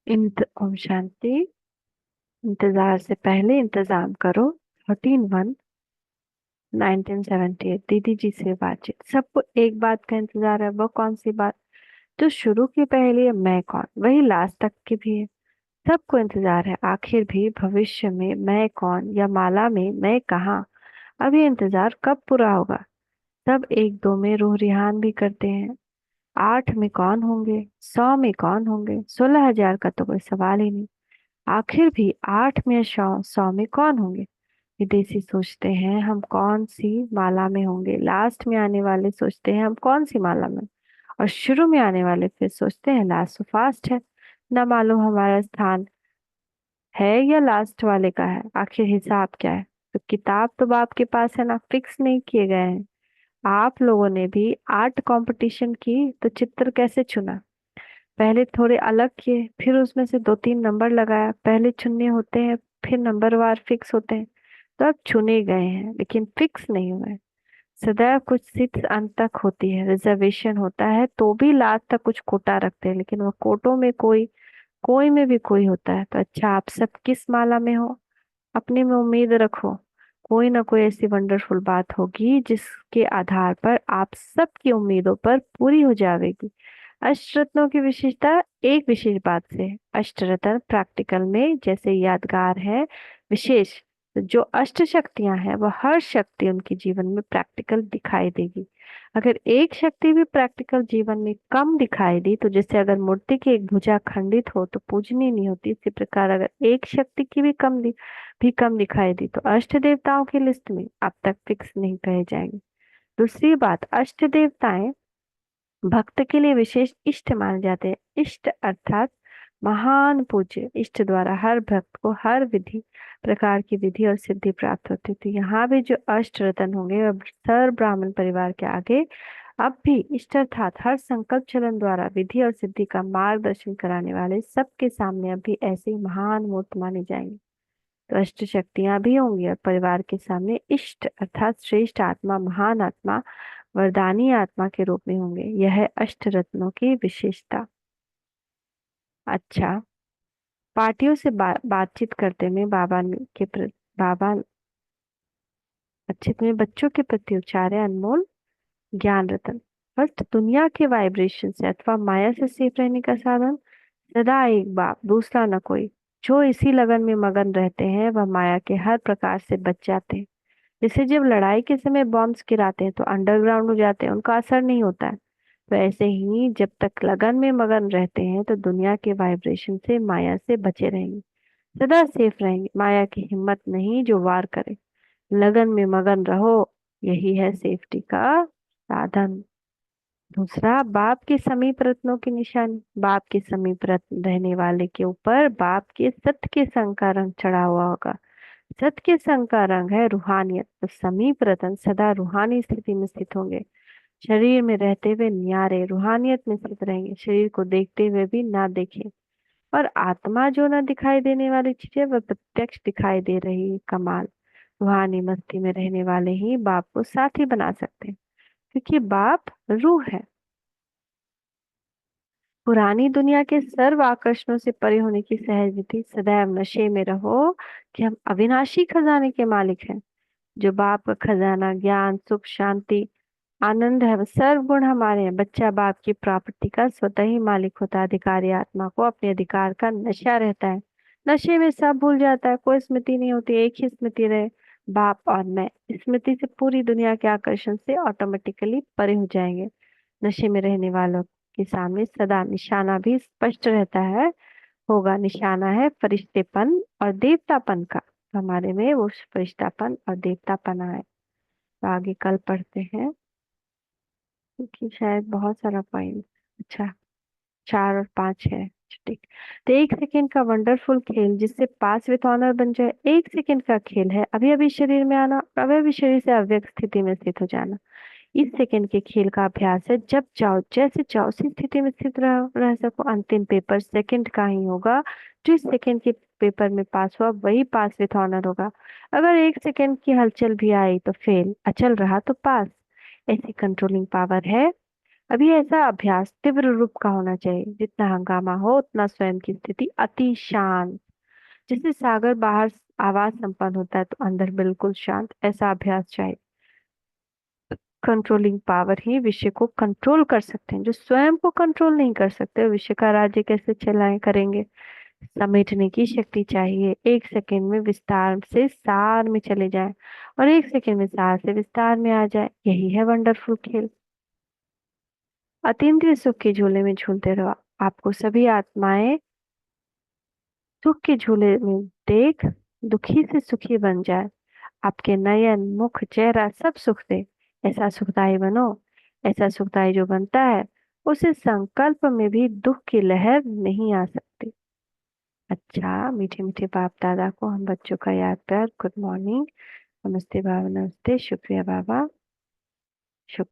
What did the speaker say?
ओम शांति। इंतजार से पहले इंतजाम करो। 13/1/1978 दीदी जी से बातचीत। सबको एक बात का इंतजार है, वो कौन सी बात? जो शुरू की पहली है, मैं कौन, वही लास्ट तक की भी है। सबको इंतजार है, आखिर भी भविष्य में मैं कौन, या माला में मैं कहाँ। अब ये इंतजार कब पूरा होगा? सब एक दो में रूह रिहान भी करते हैं। 8 में कौन होंगे, 100 में कौन होंगे, 16,000 का तो कोई सवाल ही नहीं। आखिर भी 8 में 100 में कौन होंगे। विदेशी सोचते हैं हम कौन सी माला में होंगे, लास्ट में आने वाले सोचते हैं हम कौन सी माला में, और शुरू में आने वाले फिर सोचते हैं लास्ट तो फास्ट है। न मालूम हमारा स्थान है या लास्ट वाले का है, आखिर हिसाब क्या है? तो किताब तो बाप के पास है ना, फिक्स नहीं किए गए हैं। आप लोगों ने भी आर्ट कंपटीशन की तो चित्र कैसे चुना? पहले थोड़े अलग किए, फिर उसमें से 2-3 नंबर लगाया। पहले चुनने होते हैं, फिर नंबरवार फिक्स होते हैं। तो अब चुने गए हैं लेकिन फिक्स नहीं हुए। सदैव कुछ सीट्स अंत तक होती है, रिजर्वेशन होता है, तो भी लास्ट तक कुछ कोटा रखते हैं, लेकिन वो कोटों में कोई कोई में भी कोई होता है। तो अच्छा, आप सब किस माला में हो? अपने में उम्मीद रखो, कोई ना कोई ऐसी वंडरफुल बात होगी जिसके आधार पर आप सबकी उम्मीदों पर पूरी हो जाएगी। अष्टरत्नों की विशेषता एक विशेष बात से है। अष्टरत्न प्रैक्टिकल में जैसे यादगार है, विशेष। तो जो अष्ट शक्तियां हैं वह हर शक्ति उनके जीवन में प्रैक्टिकल दिखाई देगी। अगर एक शक्ति भी प्रैक्टिकल जीवन में कम दिखाई दी, तो जैसे अगर मूर्ति की एक भुजा खंडित हो तो पूजनीय नहीं होती, इसी प्रकार अगर एक शक्ति की भी कम दिखाई दी तो अष्ट देवताओं की लिस्ट में अब तक फिक्स नहीं कहे जाएंगे। दूसरी बात, अष्ट देवताएं भक्त के लिए विशेष इष्ट माने जाते हैं। इष्ट अर्थात महान पूज्य। इष्ट द्वारा हर भक्त को हर विधि प्रकार की विधि और सिद्धि प्राप्त होती है। तो यहाँ भी जो अष्ट रतन होंगे वह सर ब्राह्मण परिवार के आगे अब भी इष्ट अर्थात हर संकल्प चलन द्वारा विधि और सिद्धि का मार्गदर्शन कराने वाले सबके सामने अब भी ऐसे ही महान मूर्त माने जाएंगे। तो अष्ट शक्तियां भी होंगी और परिवार के सामने इष्ट अर्थात श्रेष्ठ आत्मा, महान आत्मा, वरदानी आत्मा के रूप में होंगे। यह है अष्ट रत्नों की विशेषता। अच्छा, पार्टियों से बातचीत करते में बाबा अच्छे में बच्चों के प्रति उच्चारे अनमोल ज्ञान रतन। फर्स्ट, दुनिया के वाइब्रेशन से अथवा माया से सेफ रहने का साधन सदा एक बाप, दूसरा न कोई। जो इसी लगन में मगन रहते हैं वह माया के हर प्रकार से बच जाते हैं। जैसे जब लड़ाई के समय बॉम्ब्स गिराते हैं तो अंडरग्राउंड हो जाते हैं, उनका असर नहीं होता है। तो ऐसे ही जब तक लगन में मगन रहते हैं तो दुनिया के वाइब्रेशन से, माया से बचे रहेंगे, सदा सेफ रहेंगे। माया की हिम्मत नहीं जो वार करे। लगन में मगन रहो, यही है सेफ्टी का साधन। दूसरा, बाप के समीप रत्नों की निशानी। बाप के समीप रत्न रहने वाले के ऊपर बाप के सत्य के संग का रंग चढ़ा हुआ होगा। सत्य के संग का रंग है रूहानियत। तो समीप रतन सदा रूहानी स्थिति में स्थित होंगे। शरीर में रहते हुए न्यारे रूहानियत में स्थित रहेंगे, शरीर को देखते हुए भी ना देखें। और आत्मा जो न दिखाई देने वाली चीज है वह प्रत्यक्ष दिखाई दे रही है, कमाल। रूहानी मस्ती में रहने वाले ही बाप को साथी बना सकते हैं, क्योंकि बाप रूह है। पुरानी दुनिया के सर्व आकर्षणों से परे होने की सहज विधि, सदैव नशे में रहो कि हम अविनाशी खजाने के मालिक हैं। जो बाप का खजाना ज्ञान, सुख, शांति, आनंद है, वह सर्व गुण हमारे हैं। बच्चा बाप की प्रॉपर्टी का स्वतः ही मालिक होता है। अधिकारी आत्मा को अपने अधिकार का नशा रहता है। नशे में सब भूल जाता है, कोई स्मृति नहीं होती, एक ही स्मृति रहे, बाप और मैं। स्मृति से पूरी दुनिया के आकर्षण से ऑटोमेटिकली परे हो जाएंगे। नशे में रहने वालों के सामने सदा निशाना भी स्पष्ट रहता है, होगा। निशाना है फरिश्तेपन और देवतापन का। हमारे में वो फरिश्तापन और देवतापन है। तो आगे कल पढ़ते हैं, क्योंकि शायद बहुत सारा पॉइंट। अच्छा, 4 और 5 है। ठीक। तो 1 सेकेंड का वंडरफुल खेल जिससे पास विथ ऑनर बन जाए। 1 सेकेंड का खेल है अभी अभी शरीर में आना, अभी अभी शरीर से अव्यक्त स्थिति में स्थित हो जाना। इस सेकेंड के खेल का अभ्यास है, जब चाहो जैसे चाहो उसी स्थिति में स्थित रह सको। अंतिम पेपर सेकंड का ही होगा। जो इस सेकंड के पेपर में पास हुआ वही पास विथ ऑनर होगा। अगर 1 सेकेंड की हलचल भी आई तो फेल, अचल रहा तो पास। ऐसी कंट्रोलिंग पावर है अभी ऐसा अभ्यास तीव्र रूप का होना चाहिए, जितना हंगामा हो उतना स्वयं की स्थिति अति शांत। जैसे सागर बाहर आवाज संपन्न होता है तो अंदर बिल्कुल शांत, ऐसा अभ्यास चाहिए। कंट्रोलिंग पावर ही विषय को कंट्रोल कर सकते हैं। जो स्वयं को कंट्रोल नहीं कर सकते, विषय का राज्य कैसे चलाएं करेंगे। समेटने की शक्ति चाहिए, एक सेकंड में विस्तार से सार में चले जाएं और एक सेकंड में सार से विस्तार में आ जाए। यही है वंडरफुल खेल। अतीन्द्रिय सुख के झूले में झूलते रहो। आपको सभी आत्माएं सुख के झूले में देख दुखी से सुखी बन जाए। आपके नयन मुख चेहरा सब सुख दे। ऐसा सुखदाई बनो। ऐसा सुखदाई जो बनता है, उसे संकल्प में भी दुख की लहर नहीं आ सकती। अच्छा, मीठे मीठे बाप दादा को हम बच्चों का याद प्यार गुड मॉर्निंग। नमस्ते बाबा, नमस्ते, शुक्रिया बाबा।